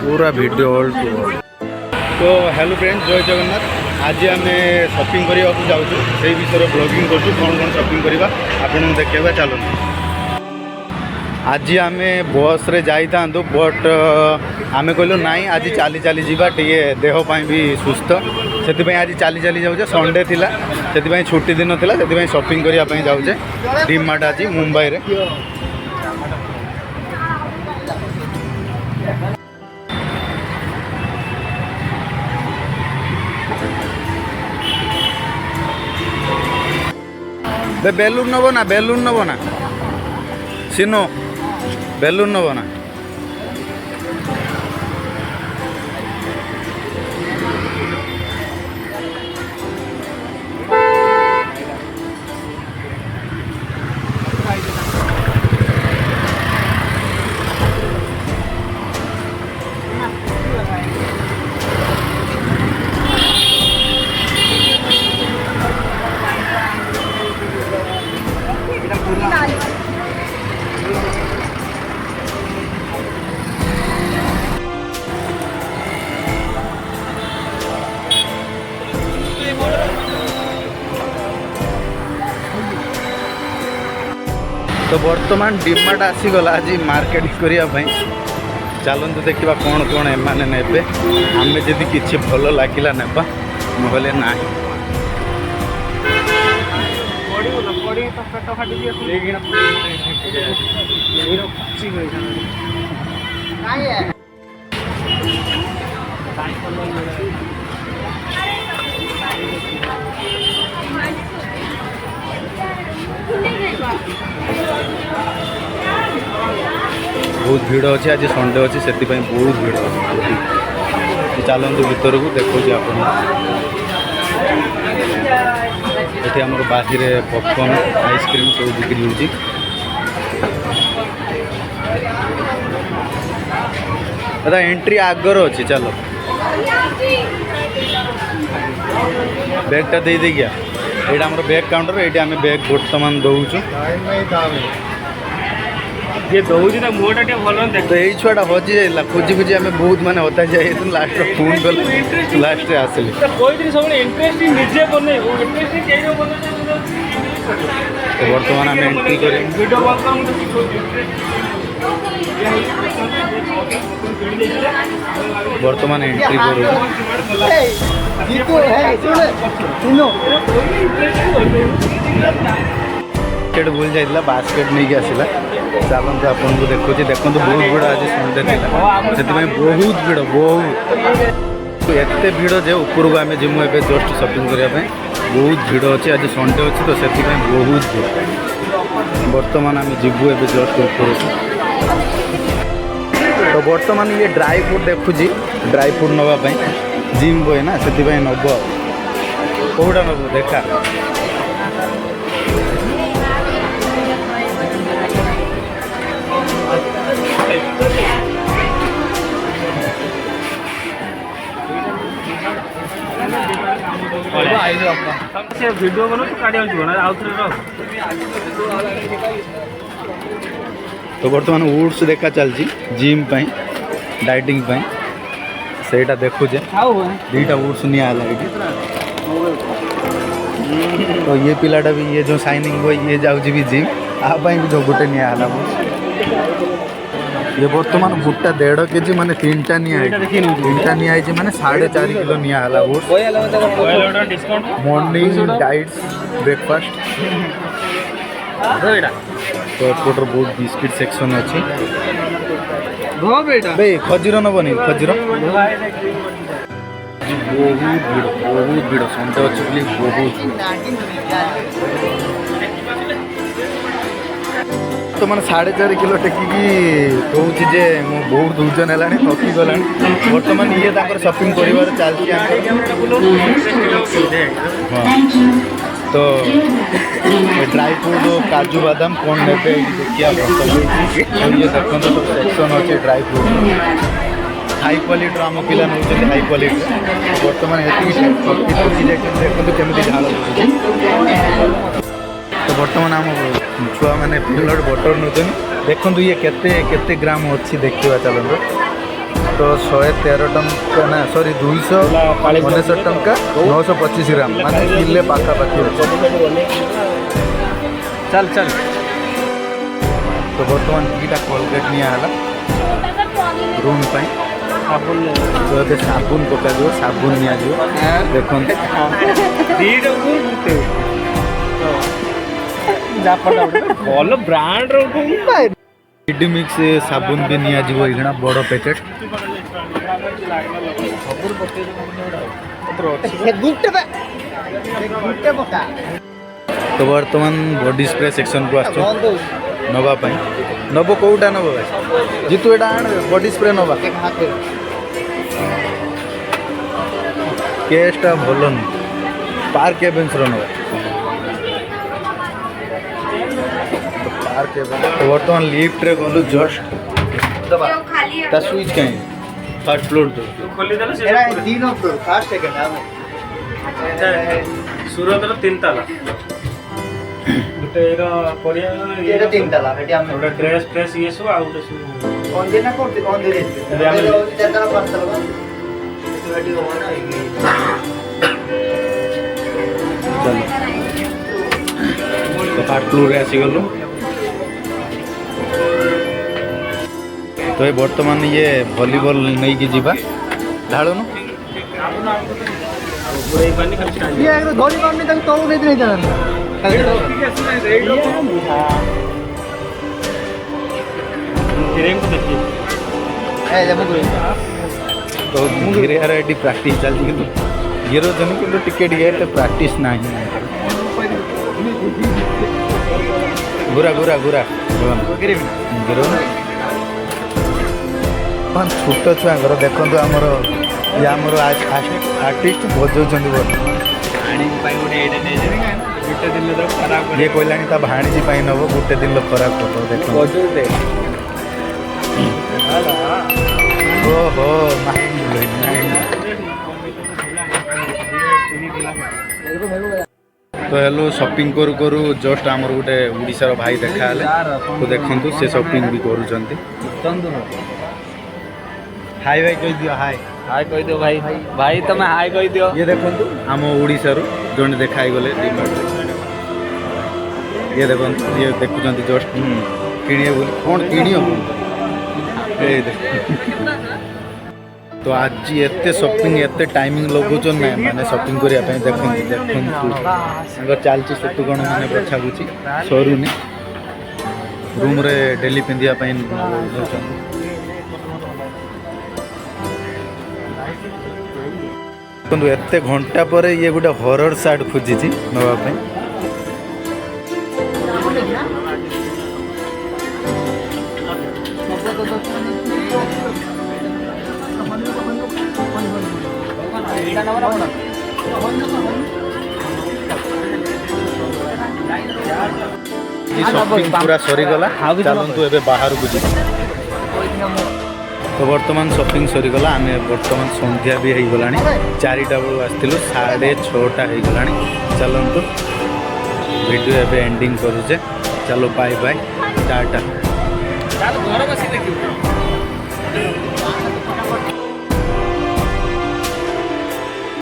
पूरा video all to all. तो hello friends, जय जगन्नाथ। आज आम शॉपिंग करने जाऊँ से विषय ब्लॉगिंग करूँ कौन कौन शॉपिंग करवा आपन देखा चलो। आज आम बस रे जाई था बट आम कहलु नाई आज चली चली जावा टे देहपाई भी सुस्थ से आज चली चली जाऊे। संडे थिला से छुट्टी दिन थिला से शॉपिंग करने जाऊे डीमार्ट आज मुंबई रे। बेलून नब ना बेलून नब ना सिनो बेलून नब ना। तो बर्तमान डीमार्ट आसीगला आज मार्केट करने। चलतु देखा कौन कौन एमाने नेबे आमे जदि किछि भल लागिला नेबा नहले ना। बहुत भीड़ अच्छे आज संडे अच्छे से बहुत भीड़ अच्छे। चलतु भीतर को देखो आप ये आम बाहर पॉपकॉर्न आइसक्रीम सब बिक्री होती। दादा एंट्री आगर अच्छे चलो बैगटा दे गया यहाँ आम बैग काउंटर ये आम बैग बर्तमान दौचु ये दौजी ना मोटा टे भल तो यही छुआटा हजि जाइला खोजी खोजी आम बहुत माने होता जाए लास्ट फोन कल लास्ट रे आसली तो कोई दिन सब इंटरेस्टिंग निजे बने वो इंटरेस्टिंग केरो बने तो वर्तमान आम एंट्री करें वीडियो कॉल का हम सिखो। वर्तमान एंट्री करूँ बास्केट भूल जाइला बास्केट नहीं आसला। चलते आपन को देखो देखो बहुत भीड़ आज संडे थी से बहुत भीड़ बहुत एत भीड़ जे ऊपर को आम जीमु ए जस्ट शॉपिंग करने बहुत भीड़ अच्छे आज संडे अच्छे तो से बहुत भीड़। बर्तमान आम जीवु ए जस्ट ऊपर तो बर्तमान ये ड्राई फ्रूट देखुची ड्राई फ्रूट नापी जिम बॉय ना से नब कौटा नब देखा वीडियो बनो तो काढ़ तो बर्तमान वुड्स देखा चलती जिम पाई डाइटिंग पाई सेटा देखुचे दीटा वुड्स निया तो ये पिलाटा भी ये जो साइनिंग हुआ ये जाऊँगी भी जिम आप भी जो गोटे निया ये बर्तमान भुट्टा 1.5 केजी माने 3टा निया 3टा निया माने 4.5 किलो निया मॉर्निंग डाइट्स ब्रेकफास्ट। तो एपटर बहुत बिस्किट सेक्शन अच्छी भाई खजीर नबनी खजीर बहुत भीड़ संडे अच्छे बोली बहुत तो मैंने 4.5 किलो टेकिकी कहूँ जे मो बहुत ओजन है थकी गला बर्तमान ये शॉपिंग कर चलती तो ड्राई फ्रूट काजू बादाम कौन ने देखिए बर्तमान ये देखो तो सेक्शन अच्छे ड्राई फ्रूट हाई क्वालिटी आम पिला नौ हाई क्वालिटी बर्तमान ये देखते केमी झाड़ तो बर्तमान आम छुआ मैंने पीनट बटर नौ देखु ये केते ग्राम अच्छी देखा चलते तो 113 टंका ना सॉरी 269 टंका 925 ग्राम माने किले पाखापाखि चल चल तो बर्तमान दुटा कोलगेट निला रूम तो ये साबुन पक साबुन नि देखो ଭଲ ବ୍ରାଣ୍ଡର डी मिक्स साबुन भी निना बड़ पैकेट तो बर्तमान बॉडी स्प्रे सेक्शन को आस नवापाई नब कौटा नब भाई जीतू एटा आण बॉडी स्प्रे नवा केसटा भल पार्क एवेन्स नवा पार्क एवेन्स तो बर्तमान लिफ्ट रे गलु जस्ट ता स्विच कहीं फर्स्ट फ्लोर तो ଖୋଲିଦେଲେ ସେ ଏରା ଦିନ ଫ୍ଲୋର ଫାର୍ଷ୍ଟ ସେକେଣ୍ଡ ଆମେ ସୁରତର 3 ତାଲା ଗୋଟେ ପରିଆ ଏଟା 3 ତାଲା ଏଠି ଆମେ ଗୋଟେ ଡ୍ରେସ୍ ଫ୍ରେସ୍ ଇଏ ସବୁ ଆଉ ଗୋଟେ ସବୁ ଅନ୍ ଦିନ କୋଠି ଅନ୍ ଦିନ ଏବେ ଆମେ ଚାର ତାଲା ପାଞ୍ଚ ତାଲା ଏଠି ଏଠି ହୋ ନା चलो तो फर्स्ट फ्लोर रे आसी गलु तो ये बर्तमान ये वॉलीबॉल नहीं की जीवा ढाळनु ପୁରେଇ ପାନି ଖାଲି ଷ୍ଟାଣ୍ଡ ये अगर धोनी पानी तक तो नहीं नहीं जाना ଫିରେଙ୍କୁ ଦେଖି ए जब मुझे तो धीरे यार एटी प्रैक्टिस चलती किंतु गिरो जन किंतु टिके टिके प्रैक्टिस नहीं गुरा गुरा गुरा गिरो पान छोट छुआ घर देखो आमर ये आमर आर्टिस्ट बजाउछन्ति बोल ये कहला ता भाणीजी पाई नब गोटे दिन खराब फोटो देखो ओहो तो हेलो शॉपिंग करू करू जस्ट आमर गोटे उड़ीसार भाई देखा तो देखु से शॉपिंग भी करूछन्ति हाय भाई कह दियो हाय हाय कहि दियो भाई भाई तमे हाय कहि दियो ये देखु आम ओडिशारू जन देखाई गले ये देखो ये देखुछन्ति जस्ट किणिए बोली कौन किणियो तो आज एते शॉपिंग एते टाइमिंग लगुचन ना माने शॉपिंग करिया पे देखु चलची सेतु कौन माने बछा बुची सरुनी रूम रे डेली पिंदिया पे देखो एते घंटा पर ये गोटे हॉरर सार्ट खोजी नवा शॉपिंग पूरा सरीगला चलतु ए बाहर को जी तो बर्तमान शॉपिंग सरीगला आम बर्तमान संध्या भी हो गला 4टा बेलू आसलु 6:30 हो गला चलतु वीडियो एवं एंडिंग करुचे चलो बाय बाय टाटा।